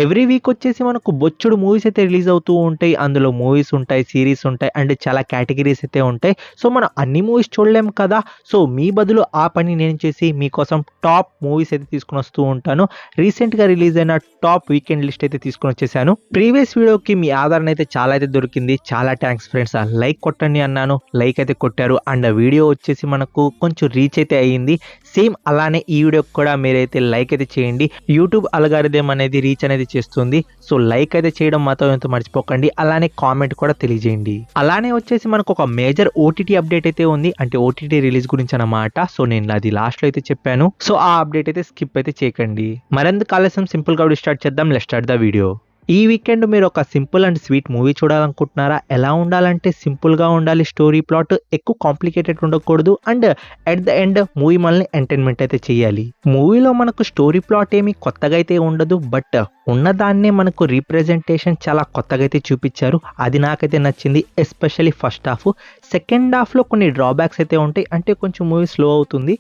Every week వచ్చేసి మనకు బొచ్చుడు movies అయితే రిలీజ్ అవుతూ ఉంటాయి. అందులో మూవీస్ ఉంటాయి, సీరీస్ ఉంటాయి అండ్ చాలా కేటగిరీస్ అయితే ఉంటాయి. సో మనం అన్ని మూవీస్ చూడలేం కదా. సో మీ బదులు ఆ పని నేను చేసి మీకోసం టాప్ మూవీస్ అయితే తీసుకుని వస్తూ ఉంటాను. రీసెంట్గా రిలీజ్ అయిన టాప్ వీకెండ్ లిస్ట్ అయితే తీసుకుని వచ్చేసాను. ప్రీవియస్ వీడియోకి మీ ఆదరణ అయితే చాలా అయితే దొరికింది. చాలా థ్యాంక్స్ ఫ్రెండ్స్. లైక్ కొట్టండి అన్నాను, లైక్ అయితే కొట్టారు అండ్ వీడియో వచ్చేసి మనకు కొంచెం రీచ్ అయితే అయ్యింది. సేమ్ అలానే ఈ వీడియోకి కూడా మీరైతే లైక్ అయితే చేయండి. యూట్యూబ్ అల్గారిథం అనేది రీచ్ అనేది చేస్తుంది. సో లైక్ అయితే చేయడం మాత్రం ఎంతో మర్చిపోకండి. అలానే కామెంట్ కూడా తెలియజేయండి. అలానే వచ్చేసి మనకు ఒక మేజర్ ఓటీటీ అప్డేట్ అయితే ఉంది, అంటే ఓటీటీ రిలీజ్ గురించి అన్నమాట. సో నేను అది లాస్ట్ లో అయితే చెప్పాను. సో ఆ అప్డేట్ అయితే స్కిప్ అయితే చేయకండి. మరెందుకు ఆలస్యం, సింపుల్ గా స్టార్ట్ చేద్దాం. Let's start the video. ఈ వీకెండ్ మీరు ఒక సింపుల్ అండ్ స్వీట్ మూవీ చూడాలనుకుంటున్నారా? ఎలా ఉండాలంటే సింపుల్గా ఉండాలి, స్టోరీ ప్లాట్ ఎక్కువ కాంప్లికేటెడ్ ఉండకూడదు and at the end movie మనల్ని ఎంటర్టైన్మెంట్ అయితే చేయాలి. మూవీలో మనకు స్టోరీ ప్లాట్ ఏమి కొత్తగా అయితే ఉండదు, బట్ ఉన్నదాన్నే మనకు రీప్రజెంటేషన్ చాలా కొత్తగా అయితే చూపించారు. అది నాకైతే నచ్చింది, ఎస్పెషల్లీ ఫస్ట్ హాఫ్. సెకండ్ హాఫ్లో కొన్ని డ్రాబ్యాక్స్ అయితే ఉంటాయి, అంటే కొంచెం మూవీ స్లో అవుతుంది.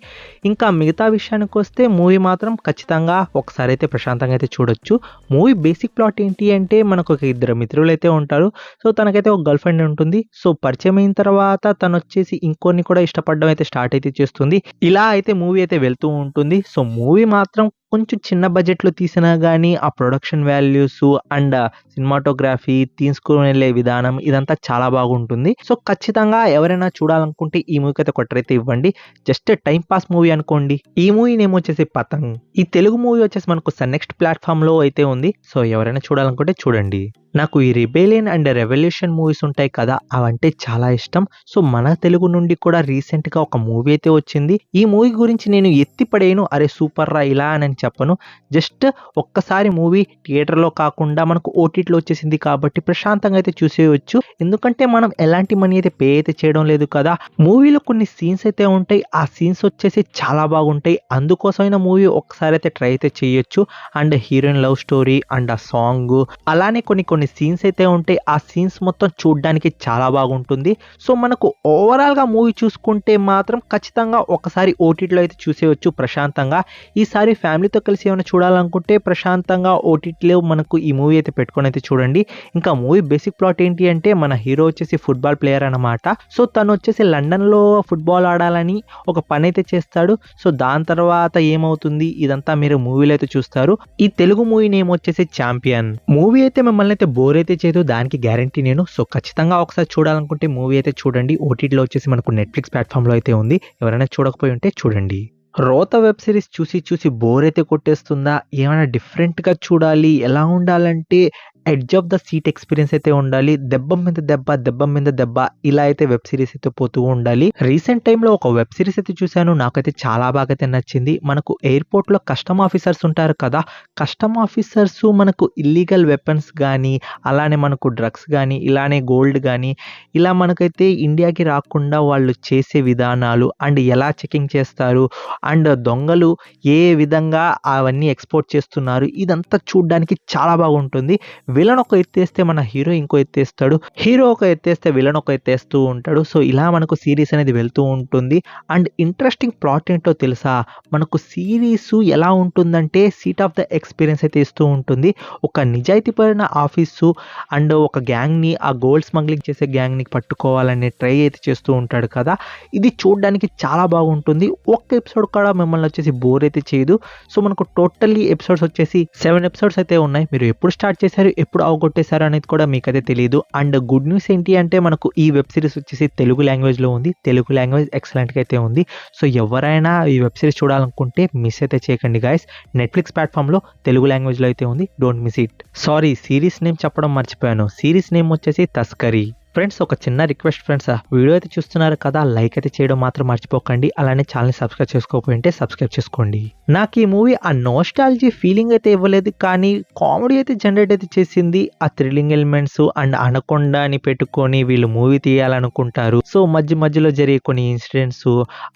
ఇంకా మిగతా విషయానికి వస్తే మూవీ మాత్రం ఖచ్చితంగా ఒకసారి అయితే ప్రశాంతంగా అయితే చూడొచ్చు. మూవీ బేసిక్ ప్లాట్ ఏంటి అంటే మనకు ఒక ఇద్దరు మిత్రులు అయితే ఉంటారు. సో తనకైతే ఒక గర్ల్ ఫ్రెండ్ ఉంటుంది. సో పరిచయం అయిన తర్వాత తను వచ్చేసి ఇంకొన్ని కూడా ఇష్టపడడం అయితే స్టార్ట్ అయితే చేస్తుంది. ఇలా అయితే మూవీ అయితే వెళ్తూ ఉంటుంది. సో మూవీ మాత్రం కొంచెం చిన్న బడ్జెట్లో తీసినా కానీ ఆ ప్రొడక్షన్ వాల్యూస్ అండ్ సినిమాటోగ్రఫీ, తీసుకుని వెళ్ళే విధానం ఇదంతా చాలా బాగుంటుంది. సో ఖచ్చితంగా ఎవరైనా చూడాలనుకుంటే ఈ మూవీకి అయితే కొట్టరైతే ఇవ్వండి. జస్ట్ టైం పాస్ మూవీ అనుకోండి. ఈ మూవీ నేమ్ వచ్చేసి పతంగ్. ఈ తెలుగు మూవీ వచ్చేసి మనకు నెక్స్ట్ ప్లాట్ఫామ్ లో అయితే ఉంది. సో ఎవరైనా చూడాలనుకుంటే చూడండి. నాకు ఈ రిబేలియన్ అండ్ రెవల్యూషన్ మూవీస్ ఉంటాయి కదా, అవంటే చాలా ఇష్టం. సో మన తెలుగు నుండి కూడా రీసెంట్ గా ఒక మూవీ అయితే వచ్చింది. ఈ మూవీ గురించి నేను ఎత్తిపడేను, అరే సూపర్ రా ఇలా అని చెప్పను. జస్ట్ ఒక్కసారి మూవీ థియేటర్లో కాకుండా మనకు ఓటీటీలో వచ్చేసింది కాబట్టి ప్రశాంతంగా అయితే చూసేయచ్చు. ఎందుకంటే మనం ఎలాంటి మనీ అయితే పే అయితే చేయడం లేదు కదా. మూవీలో కొన్ని సీన్స్ అయితే ఉంటాయి, ఆ సీన్స్ వచ్చేసి చాలా బాగుంటాయి. అందుకోసమైన మూవీ ఒక్కసారి అయితే ట్రై అయితే చేయొచ్చు. And heroine love story and ఆ సాంగ్, అలానే కొన్ని సీన్స్ అయితే ఉంటాయి. ఆ సీన్స్ మొత్తం చూడడానికి చాలా బాగుంటుంది. సో మనకు ఓవరాల్ గా మూవీ చూసుకుంటే మాత్రం ఖచ్చితంగా ఒకసారి ఓటీటీలో అయితే చూసేయచ్చు ప్రశాంతంగా. ఈసారి ఫ్యామిలీతో కలిసి ఏమైనా చూడాలనుకుంటే ప్రశాంతంగా ఓటీటీలో మనకు ఈ మూవీ అయితే పెట్టుకొని అయితే చూడండి. ఇంకా మూవీ బేసిక్ ప్లాట్ ఏంటి అంటే మన హీరో వచ్చేసి ఫుట్బాల్ ప్లేయర్ అన్నమాట. సో తను వచ్చేసి లండన్ లో ఫుట్బాల్ ఆడాలని ఒక పని అయితే చేస్తాడు. సో దాని తర్వాత ఏమవుతుంది ఇదంతా మీరు మూవీలో అయితే చూస్తారు. ఈ తెలుగు మూవీ నేమ్ వచ్చేసి ఛాంపియన్. మూవీ అయితే మిమ్మల్ని అయితే బోర్ అయితే చేయదు, దానికి గ్యారంటీ నేను. సో ఖచ్చితంగా ఒకసారి చూడాలనుకుంటే మూవీ అయితే చూడండి. ఓటీటీలో వచ్చేసి మనకు నెట్ఫ్లిక్స్ ప్లాట్ఫామ్ లో అయితే ఉంది. ఎవరైనా చూడకపోయి ఉంటే చూడండి. రోత వెబ్ సిరీస్ చూసి చూసి బోర్ అయితే కొట్టేస్తుందా? ఏమైనా డిఫరెంట్గా చూడాలి, ఎలా ఉండాలంటే edge of the seat experience అయితే ఉండాలి. దెబ్బ మీద దెబ్బ, దెబ్బ మీద దెబ్బ, ఇలా అయితే వెబ్ సిరీస్ అయితే పోతూ ఉండాలి. రీసెంట్ టైంలో ఒక వెబ్ సిరీస్ అయితే చూశాను, నాకైతే చాలా బాగా అయితే నచ్చింది. మనకు ఎయిర్పోర్ట్ లో కస్టమ్ ఆఫీసర్స్ ఉంటారు కదా, కస్టమ్ ఆఫీసర్స్ మనకు ఇల్లీగల్ వెపన్స్ కానీ, అలానే మనకు డ్రగ్స్ కానీ, ఇలానే గోల్డ్ కానీ, ఇలా మనకైతే ఇండియాకి రాకుండా వాళ్ళు చేసే విధానాలు అండ్ ఎలా చెకింగ్ చేస్తారు అండ్ దొంగలు ఏ విధంగా అవన్నీ ఎక్స్పోర్ట్ చేస్తున్నారు, ఇదంతా చూడడానికి చాలా బాగుంటుంది. విలన్ ఒక ఎత్తేస్తే మన హీరో ఇంకో ఎత్తేస్తాడు, హీరో ఒక ఎత్తేస్తే విలన్ ఒక ఎత్తేస్తూ ఉంటాడు. సో ఇలా మనకు సిరీస్ అనేది వెళ్తూ ఉంటుంది. అండ్ ఇంట్రెస్టింగ్ ప్లాట్ ఏంటో తెలుసా, మనకు సిరీస్ ఎలా ఉంటుందంటే సీట్ ఆఫ్ ద ఎక్స్పీరియన్స్ అయితే ఇస్తూ ఉంటుంది. ఒక నిజాయితీపరమైన ఆఫీసు అండ్ ఒక గ్యాంగ్ని, ఆ గోల్డ్ స్మగ్లింగ్ చేసే గ్యాంగ్ని పట్టుకోవాలనే ట్రై అయితే చేస్తూ ఉంటాడు కదా. ఇది చూడడానికి చాలా బాగుంటుంది. ఒక్క ఎపిసోడ్ కూడా మిమ్మల్ని వచ్చేసి బోర్ అయితే చేయదు. సో మనకు టోటల్లీ ఎపిసోడ్స్ వచ్చేసి 7 ఎపిసోడ్స్ అయితే ఉన్నాయి. మీరు ఎప్పుడు స్టార్ట్ చేశారు, ఎప్పుడు అవగొట్టేశారు అనేది కూడా మీకైతే తెలియదు. అండ్ గుడ్ న్యూస్ ఏంటి అంటే మనకు ఈ వెబ్ సిరీస్ వచ్చేసి తెలుగు లాంగ్వేజ్ లో ఉంది. తెలుగు లాంగ్వేజ్ ఎక్సలెంట్ గా అయితే ఉంది. సో ఎవరైనా ఈ వెబ్ సిరీస్ చూడాలనుకుంటే మిస్ అయితే చేయకండి గైస్. నెట్ఫ్లిక్స్ ప్లాట్ఫామ్ లో తెలుగు లాంగ్వేజ్ లో అయితే ఉంది, don't miss it. Sorry, series name చెప్పడం మర్చిపోయాను. సిరీస్ నేమ్ వచ్చేసి తస్కరీ. ఫ్రెండ్స్ ఒక చిన్న రిక్వెస్ట్ ఫ్రెండ్స్, వీడియో అయితే చూస్తున్నారు కదా, లైక్ అయితే చేయడం మాత్రం మర్చిపోకండి. అలానే ఛానల్ని సబ్స్క్రైబ్ చేసుకోకపోయింటే సబ్స్క్రైబ్ చేసుకోండి. నాకు ఈ మూవీ ఆ నోస్టాలజీ ఫీలింగ్ అయితే ఇవ్వలేదు, కానీ కామెడీ అయితే జనరేట్ అయితే చేసింది. ఆ థ్రిల్లింగ్ ఎలిమెంట్స్ అండ్ అనకొండని పెట్టుకొని వీళ్ళు మూవీ తీయాలనుకుంటారు. సో మధ్యలో జరిగే కొన్ని ఇన్సిడెంట్స్,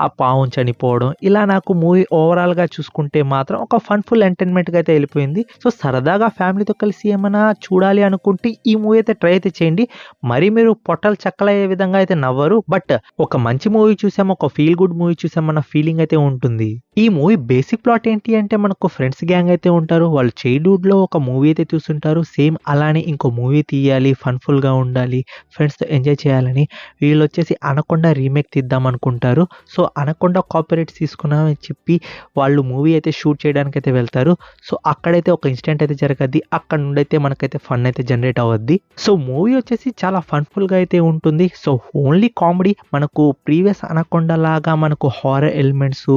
ఆ పావు చనిపోవడం, ఇలా నాకు మూవీ ఓవరాల్ గా చూసుకుంటే మాత్రం ఒక ఫుల్ ఎంటర్టైన్మెంట్ గా అయితే వెళ్ళిపోయింది. సో సరదాగా ఫ్యామిలీతో కలిసి ఏమైనా చూడాలి అనుకుంటే ఈ మూవీ అయితే ట్రై అయితే చేయండి. మరి మీరు మీరు పొట్టలు చెక్కలయ్యే విధంగా అయితే నవ్వరు. బట్ ఒక మంచి మూవీ చూసాం, ఒక ఫీల్ గుడ్ మూవీ చూసామన్న ఫీలింగ్ అయితే ఉంటుంది. ఈ మూవీ బేసిక్ ప్లాట్ ఏంటి అంటే మనకు ఫ్రెండ్స్ గ్యాంగ్ అయితే ఉంటారు. వాళ్ళు చైల్డ్‌హుడ్‌లో ఒక మూవీ అయితే చూసుంటారు. సేమ్ అలానే ఇంకో మూవీ తీయాలి, ఫన్‌ఫుల్‌గా ఉండాలి, ఫ్రెండ్స్‌తో ఎంజాయ్ చేయాలని వీళ్ళొచ్చేసి 'అనకొండ' రీమేక్ తీద్దాం అనుకుంటారు. సో 'అనకొండ' కాపీరైట్స్ తీసుకున్నామని చెప్పి వాళ్ళు మూవీ అయితే షూట్ చేయడానికైతే వెళ్తారు. సో అక్కడైతే ఒక ఇన్సిడెంట్ అయితే జరగద్ది. అక్కడ నుండైతే మనకైతే ఫన్ అయితే జనరేట్ అవ్వద్ది. సో మూవీ వచ్చేసి చాలా ఫన్‌ఫుల్‌గా అయితే ఉంటుంది. సో ఓన్లీ కామెడీ, మనకు ప్రీవియస్ 'అనకొండ' లాగా మనకు హారర్ ఎలిమెంట్స్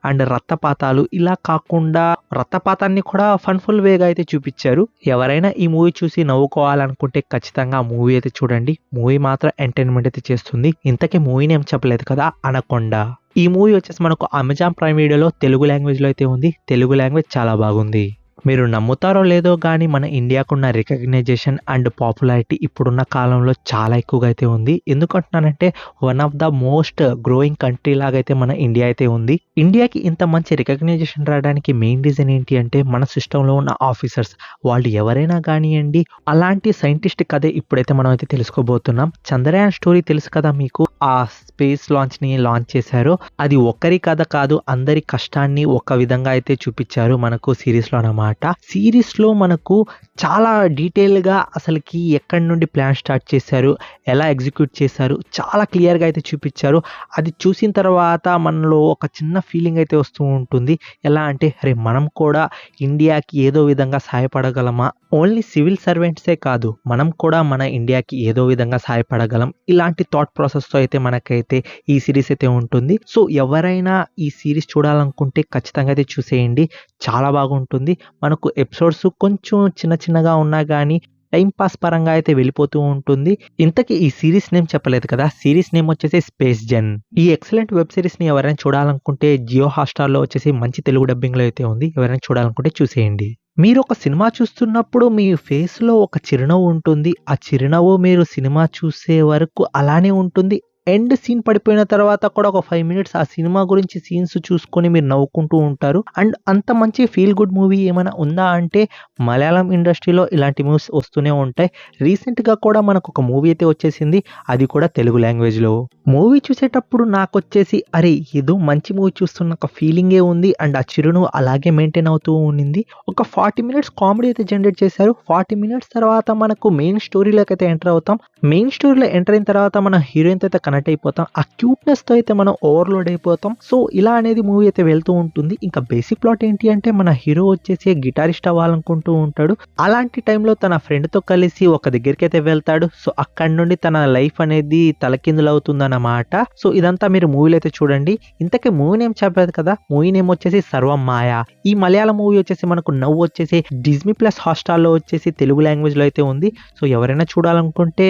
అండ్ రక్తపాతాలు ఇలా కాకుండా రక్తపాతాన్ని కూడా ఫన్‌ఫుల్ వేగా అయితే చూపిచ్చారు. ఎవరైనా ఈ మూవీ చూసి నవ్వుకోవాలనుకుంటే ఖచ్చితంగా ఆ మూవీ అయితే చూడండి. మూవీ మాత్రం ఎంటర్‌టైన్‌మెంట్ అయితే చేస్తుంది. ఇంతకీ మూవీ నేమ్ చెప్పలేదు కదా, 'అనకొండ'. ఈ మూవీ వచ్చేసి మనకు అమెజాన్ ప్రైమ్ వీడియోలో తెలుగు లాంగ్వేజ్‌లో అయితే ఉంది. తెలుగు లాంగ్వేజ్ చాలా బాగుంది. మీరు నమ్ముతారో లేదో గానీ మన ఇండియాకున్న రికగ్నైజేషన్ అండ్ పాపులారిటీ ఇప్పుడున్న కాలంలో చాలా ఎక్కువగా అయితే ఉంది. ఎందుకంటున్నానంటే one of the most growing country లాగా అయితే మన ఇండియా అయితే ఉంది. ఇండియాకి ఇంత మంచి రికగ్నైజేషన్ రావడానికి మెయిన్ రీజన్ ఏంటి అంటే మన సిస్టంలో ఉన్న ఆఫీసర్స్, వాళ్ళు ఎవరైనా కానియండి. అలాంటి సైంటిస్ట్ కథే ఇప్పుడైతే మనం అయితే తెలుసుకోబోతున్నాం. చంద్రయాన్ స్టోరీ తెలుసు కదా మీకు. ఆ స్పేస్ లాంచ్ చేశారు. అది ఒక్కరి కథ కాదు, అందరి కష్టాన్ని ఒక విధంగా అయితే చూపించారు మనకు సిరీస్లో అన్నమాట. సిరీస్లో మనకు చాలా డీటెయిల్గా అసలుకి ఎక్కడి నుండి ప్లాన్ స్టార్ట్ చేశారు, ఎలా ఎగ్జిక్యూట్ చేశారు, చాలా క్లియర్గా అయితే చూపించారు. అది చూసిన తర్వాత మనలో ఒక చిన్న ఫీలింగ్ అయితే వస్తూ ఉంటుంది. ఎలా అంటే అరే మనం కూడా ఇండియాకి ఏదో విధంగా సహాయపడగలమా, ఓన్లీ సివిల్ సర్వెంట్సే కాదు మనం కూడా మన ఇండియాకి ఏదో విధంగా సహాయపడగలం. ఇలాంటి థాట్ ప్రాసెస్తో అయితే మనకైతే ఈ సిరీస్ అయితే ఉంటుంది. సో ఎవరైనా ఈ సిరీస్ చూడాలనుకుంటే ఖచ్చితంగా అయితే చూసేయండి, చాలా బాగుంటుంది. మనకు ఎపిసోడ్స్ కొంచెం చిన్నగా ఉన్నా కానీ టైం పాస్ పరంగా అయితే వెళ్ళిపోతూ ఉంటుంది. ఇంతకీ ఈ సిరీస్ నేమ్ చెప్పలేదు కదా, సిరీస్ నేమ్ వచ్చేసి స్పేస్ జెన్. ఈ ఎక్సలెంట్ వెబ్ సిరీస్ ని ఎవరైనా చూడాలనుకుంటే జియో హాట్‌స్టార్‌లో వచ్చేసి మంచి తెలుగు డబ్బింగ్‌లో అయితే ఉంది. ఎవరైనా చూడాలనుకుంటే చూసేయండి. మీరు ఒక సినిమా చూస్తున్నప్పుడు మీ ఫేస్‌లో ఒక చిరునవ్వు ఉంటుంది. ఆ చిరునవ్వు మీరు సినిమా చూసే వరకు అలానే ఉంటుంది. ఎండ్ సీన్ పడిపోయిన తర్వాత కూడా ఒక 5 మినిట్స్ ఆ సినిమా గురించి సీన్స్ చూసుకొని మీరు నవ్వుకుంటూ ఉంటారు. అండ్ అంత మంచి ఫీల్ గుడ్ మూవీ ఏమైనా ఉందా అంటే మలయాళం ఇండస్ట్రీలో ఇలాంటి మూవీస్ వస్తూనే ఉంటాయి. రీసెంట్‌గా కూడా మనకు ఒక మూవీ అయితే వచ్చేసింది. అది కూడా తెలుగు లాంగ్వేజ్‌లో. మూవీ చూసేటప్పుడు నాకొచ్చేసి అరే ఏదో మంచి మూవీ చూస్తున్న ఒక ఫీలింగే ఉంది. అండ్ ఆ చిరునవ్వు అలాగే మెయింటైన్ అవుతూ ఉండింది. ఒక 40 మినిట్స్ కామెడీ అయితే జనరేట్ చేశారు. 40 మినిట్స్ తర్వాత మనకు మెయిన్ స్టోరీలోకి అయితే ఎంటర్ అవుతాం. మెయిన్ స్టోరీలో ఎంటర్ అయిన తర్వాత మన హీరోయిన్‌తో అయితే కనెక్ట్ అయిపోతాం. ఆ క్యూట్‌నెస్‌తో అయితే మనం ఓవర్‌లోడ్ అయిపోతాం. సో ఇలా అనేది మూవీ అయితే వెళ్తూ ఉంటుంది. ఇంకా బేసిక్ ప్లాట్ ఏంటి అంటే మన హీరో వచ్చేసి గిటారిస్ట్ అవ్వాలనుకుంటూ ఉంటాడు. అలాంటి టైంలో తన ఫ్రెండ్‌తో కలిసి ఒక దగ్గరికి అయితే వెళ్తాడు. సో అక్కడి నుండి తన లైఫ్ అనేది తలకిందులవుతుందన్నమాట. సో ఇదంతా మీరు మూవీలో అయితే చూడండి. ఇంతకీ మూవీ నేమ్ చెప్పలేదు కదా, మూవీ నేమ్ వచ్చేసి 'సర్వం మాయ'. ఈ మలయాళం మూవీ వచ్చేసి మనకు నవ్వు వచ్చేసి డిజ్నీ ప్లస్ హాట్‌స్టార్‌లో వచ్చేసి తెలుగు లాంగ్వేజ్‌లో అయితే ఉంది. సో ఎవరైనా చూడాలనుకుంటే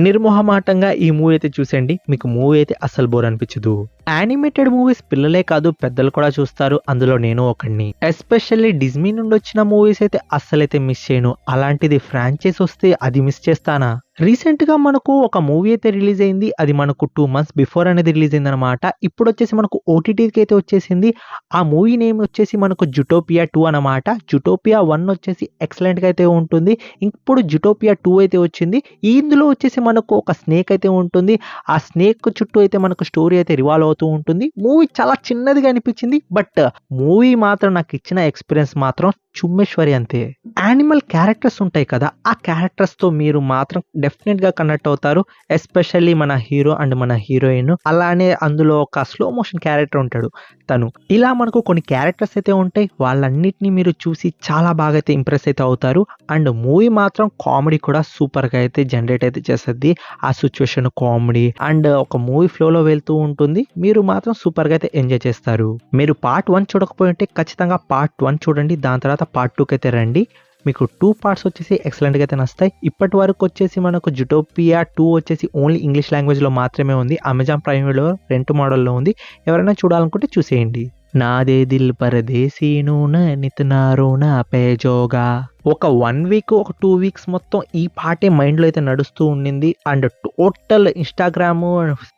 నిర్మోహమాటంగా ఈ మూవీ అయితే చూసేయండి. మీకు మూవీ అయితే అస్సలు బోర్ అనిపించదు. యానిమేటెడ్ మూవీస్ పిల్లలే కాదు పెద్దలు కూడా చూస్తారు. అందులో నేను ఒకడిని. ఎస్పెషల్లీ డిజ్నీ నుండి వచ్చిన మూవీస్ అయితే అస్సలైతే మిస్ చేయను. అలాంటిది ఫ్రాంచైజ్ వస్తే అది మిస్ చేస్తానా? రీసెంట్‌గా మనకు ఒక మూవీ అయితే రిలీజ్ అయింది. అది మనకు 2 మంత్స్ బిఫోర్ అనేది రిలీజ్ అయిందనమాట. ఇప్పుడు వచ్చేసి మనకు ఓటీటీకి అయితే వచ్చేసింది. ఆ మూవీ నేమ్ వచ్చేసి మనకు 'జుటోపియా 2' అనమాట. 'జుటోపియా 1' వచ్చేసి ఎక్సలెంట్‌గా అయితే ఉంటుంది. ఇప్పుడు 'జుటోపియా 2' అయితే వచ్చింది. ఇందులో వచ్చేసి మనకు ఒక స్నేక్ అయితే ఉంటుంది. ఆ స్నేక్ చుట్టూ అయితే మనకు స్టోరీ అయితే రివాల్వ్ అవుతూ ఉంటుంది. మూవీ చాలా చిన్నదిగా అనిపించింది. బట్ మూవీ మాత్రం నాకు ఇచ్చిన ఎక్స్‌పీరియన్స్ మాత్రం చుమ్మేశ్వరి అంతే. యానిమల్ క్యారెక్టర్స్ ఉంటాయి కదా, ఆ క్యారెక్టర్స్‌తో మీరు మాత్రం డెఫినెట్‌గా కనెక్ట్ అవుతారు. ఎస్పెషల్లీ మన హీరో అండ్ మన హీరోయిన్. అలానే అందులో ఒక స్లో మోషన్ క్యారెక్టర్ ఉంటాడు తను. ఇలా మనకు కొన్ని క్యారెక్టర్స్ అయితే ఉంటాయి. వాళ్ళన్నిటిని మీరు చూసి చాలా బాగా అయితే ఇంప్రెస్ అయితే అవుతారు. అండ్ మూవీ మాత్రం కామెడీ కూడా సూపర్‌గా అయితే జనరేట్ అయితే చేస్తది. ఆ సిట్యుయేషన్ కామెడీ అండ్ ఒక మూవీ ఫ్లోలో వెళ్తూ ఉంటుంది. మీరు మాత్రం సూపర్‌గా అయితే ఎంజాయ్ చేస్తారు. మీరు పార్ట్ 1 చూడకపోయి ఉంటే ఖచ్చితంగా పార్ట్ 1 చూడండి. దాని తర్వాత పార్ట్ 2కి అయితే రండి. మీకు 2 పార్ట్స్ వచ్చేసి ఎక్సలెంట్‌గా అయితే నస్తాయి. ఇప్పటి వరకు వచ్చేసి మనకు 'జుటోపియా 2' వచ్చేసి ఓన్లీ ఇంగ్లీష్ లాంగ్వేజ్‌లో మాత్రమే ఉంది. అమెజాన్ ప్రైమ్ వీడియోలో రెంట్ మోడల్‌లో ఉంది. ఎవరైనా చూడాలనుకుంటే చూసేయండి. నాదే దిల్ పరదేశీ నూనా నిత్నా రోనా పేజోగా. ఒక 1 వీక్, ఒక 2 వీక్స్ మొత్తం ఈ పాటే మైండ్‌లో అయితే నడుస్తూ ఉండింది. అండ్ టోటల్ ఇన్‌స్టాగ్రామ్,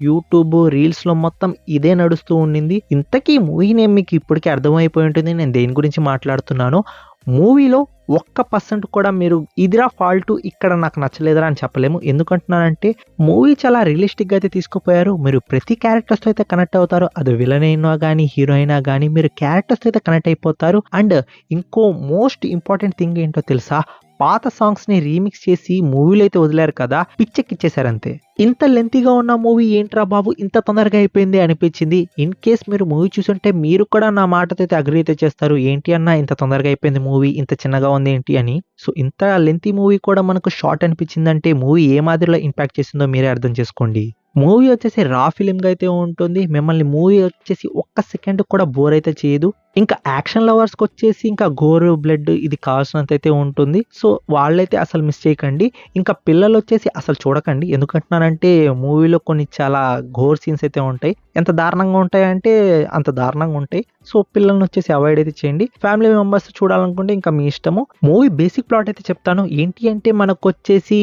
యూట్యూబ్, రీల్స్‌లో మొత్తం ఇదే నడుస్తూ ఉండింది. ఇంతకీ మూవీ నేమ్ మీకు ఇప్పటికే అర్థమైపోయి ఉంటుంది నేను దేని గురించి మాట్లాడుతున్నానో. మూవీలో 1% కూడా మీరు ఇదిరా ఫాల్ట్ ఇక్కడ నాకు నచ్చలేదురా అని చెప్పలేము. ఎందుకంటున్నానంటే మూవీ చాలా రియలిస్టిక్‌గా అయితే తీసుకుపోయారు. మీరు ప్రతి క్యారెక్టర్స్‌తో అయితే కనెక్ట్ అవుతారు. అది విలన్ అయినా గానీ, హీరో అయినా గానీ మీరు క్యారెక్టర్స్‌తో అయితే కనెక్ట్ అయిపోతారు. అండ్ ఇంకో మోస్ట్ ఇంపార్టెంట్ థింగ్ ఏంటో తెలుసా? పాత సాంగ్స్‌ని రీమిక్స్ చేసి మూవీలో అయితే వదిలారు కదా! పిచ్చెక్కిచ్చేసారంతే. ఇంత లెంతీగా ఉన్న మూవీ ఏంట్రా బాబు! ఇంత తొందరగా అయిపోయింది అనిపించింది. ఇన్ కేస్ మీరు మూవీ చూసుంటే మీరు కూడా నా మాటతో అయితే అగ్రీ అయితే చేస్తారు. ఏంటి అన్న ఇంత తొందరగా అయిపోయింది మూవీ, ఇంత చిన్నగా ఉంది ఏంటి అని. సో, ఇంత లెంతీ మూవీ కూడా మనకు షార్ట్ అనిపించిందంటే మూవీ ఏ మాదిరిలో ఇంపాక్ట్ చేసిందో మీరే అర్థం చేసుకోండి. మూవీ వచ్చేసి రా ఫిల్మ్‌గా అయితే ఉంటుంది. మిమ్మల్ని మూవీ వచ్చేసి ఒక్క సెకండ్ కూడా బోర్ అయితే చేయదు. ఇంకా యాక్షన్ లవర్స్‌కొచ్చేసి ఇంకా గోర్, బ్లడ్ ఇది కావాల్సినంతైతే ఉంటుంది. సో, వాళ్ళైతే అసలు మిస్ చేయకండి. ఇంకా పిల్లలొచ్చేసి అసలు చూడకండి. ఎందుకంటున్నానంటే మూవీలో కొన్ని చాలా గోర్ సీన్స్ అయితే ఉంటాయి. ఎంత దారుణంగా ఉంటాయంటే అంత దారుణంగా ఉంటాయి. సో, పిల్లల్నొచ్చేసి అవాయిడ్ అయితే చేయండి. ఫ్యామిలీ మెంబర్స్ చూడాలనుకుంటే ఇంకా మీ ఇష్టము. మూవీ బేసిక్ ప్లాట్ అయితే చెప్తాను. ఏంటి అంటే మనకొచ్చేసి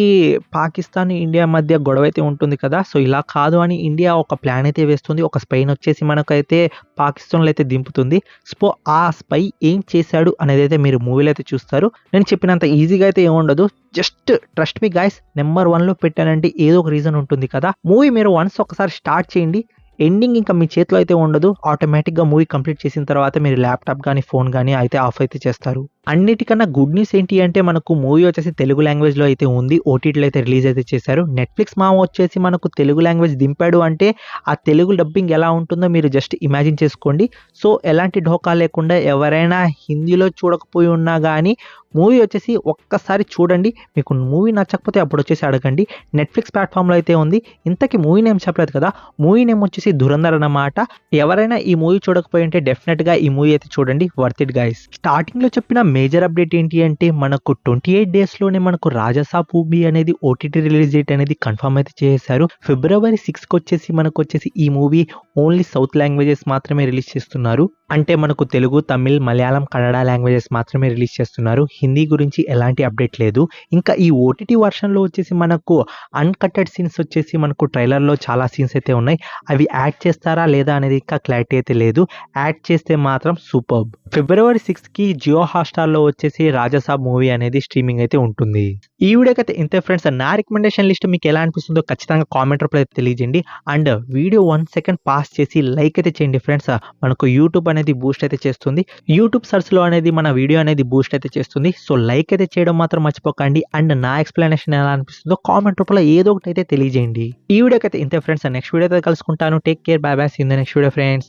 పాకిస్తాన్, ఇండియా మధ్య గొడవ అయితే ఉంటుంది కదా! సో, ఇలా కాదు అని ఇండియా ఒక ప్లాన్ అయితే వేస్తుంది. ఒక స్పైనొచ్చేసి మనకైతే పాకిస్తాన్‌లో అయితే దింపుతుంది. సో, ఆ స్పై ఏం చేశాడు అనేదైతే మీరు మూవీలో అయితే చూస్తారు. నేను చెప్పినంత ఈజీగా అయితే ఏముండదు. Just trust me guys, number 1లో పెట్టానంటే ఏదో ఒక రీజన్ ఉంటుంది కదా! మూవీ మీరు వన్స్ ఒకసారి స్టార్ట్ చేయండి. ఎండింగ్ ఇంకా మీ చేతిలో అయితే ఉండదు. ఆటోమేటిక్‌గా మూవీ కంప్లీట్ చేసిన తర్వాత మీరు ల్యాప్‌టాప్ గానీ, ఫోన్ గానీ అయితే ఆఫ్ అయితే చేస్తారు. అన్నిటికన్నా గుడ్ న్యూస్ ఏంటి అంటే మనకు మూవీ వచ్చేసి తెలుగు లాంగ్వేజ్‌లో అయితే ఉంది. ఓటీటీలో అయితే రిలీజ్ అయితే చేశారు. నెట్‌ఫ్లిక్స్ మామ వచ్చేసి మనకు తెలుగు లాంగ్వేజ్ దింపాడు అంటే ఆ తెలుగు డబ్బింగ్ ఎలా ఉంటుందో మీరు జస్ట్ ఇమాజిన్ చేసుకోండి. సో, ఎలాంటి ఢోకా లేకుండా ఎవరైనా హిందీలో చూడకపోయి ఉన్నా గానీ మూవీ వచ్చేసి ఒక్కసారి చూడండి. మీకు మూవీ నచ్చకపోతే అప్పుడొచ్చేసి అడగండి. నెట్‌ఫ్లిక్స్ ప్లాట్‌ఫామ్‌లో అయితే ఉంది. ఇంతకీ మూవీ నేమ్ చెప్పలేదు కదా! మూవీ నేమ్ వచ్చేసి 'ధురంధర్' అన్నమాట. ఎవరైనా ఈ మూవీ చూడకపోయి ఉంటే డెఫినెట్‌గా ఈ మూవీ అయితే చూడండి. Worth it guys. స్టార్టింగ్‌లో చెప్పిన మేజర్ అప్డేట్ ఏంటి అంటే మనకు 28 డేస్‌లోనే మనకు 'రాజసాబ్' మూవీ అనేది ఓటీటీ రిలీజ్ డేట్ అనేది కన్ఫర్మ్ అయితే చేసేసారు. ఫిబ్రవరి 6కి మనకొచ్చేసి ఈ మూవీ ఓన్లీ సౌత్ లాంగ్వేజెస్ మాత్రమే రిలీజ్ చేస్తున్నారు. అంటే మనకు తెలుగు, తమిళ్, మలయాళం, కన్నడ లాంగ్వేజెస్ మాత్రమే రిలీజ్ చేస్తున్నారు. హిందీ గురించి ఎలాంటి అప్డేట్ లేదు. ఇంకా ఈ ఓటీటీ వర్షన్‌లో వచ్చేసి మనకు అన్‌కట్టెడ్ సీన్స్ వచ్చేసి మనకు ట్రైలర్‌లో చాలా సీన్స్ అయితే ఉన్నాయి. అవి యాడ్ చేస్తారా లేదా అనేది ఇంకా క్లారిటీ అయితే లేదు. యాడ్ చేస్తే మాత్రం సూపర్బ్. ఫిబ్రవరి 6కి జియో హాట్‌స్టార్‌లో వచ్చేసి 'రాజసాబ్' మూవీ అనేది స్ట్రీమింగ్ అయితే ఉంటుంది. ఈ వీడియోకైతే ఇంతే ఫ్రెండ్స్. నా రికమెండేషన్ లిస్ట్ మీకు ఎలా అనిపిస్తుందో ఖచ్చితంగా కామెంట్ రూపంలో అయితే తెలియజేయండి. అండ్ వీడియో 1 సెకండ్ పాస్ చేసి లైక్ అయితే చేయండి ఫ్రెండ్స్. మనకు యూట్యూబ్ అనేది బూస్ట్ అయితే చేస్తుంది. యూట్యూబ్ సెర్చ్‌లో అనేది మన వీడియో అనేది బూస్ట్ అయితే చేస్తుంది. సో, లైక్ అయితే చేయడం మాత్రం మర్చిపోకండి. అండ్ నా ఎక్స్‌ప్లనేషన్ ఎలా అనిపిస్తుందో కామెంట్ రూపంలో ఏదో ఒకటి అయితే తెలియజేయండి. ఈ వీడియోకైతే ఇంతే ఫ్రెండ్స్. నెక్స్ట్ వీడియోతో కలుసుకుంటాను. Take care. Bye bye. See you in the next video friends.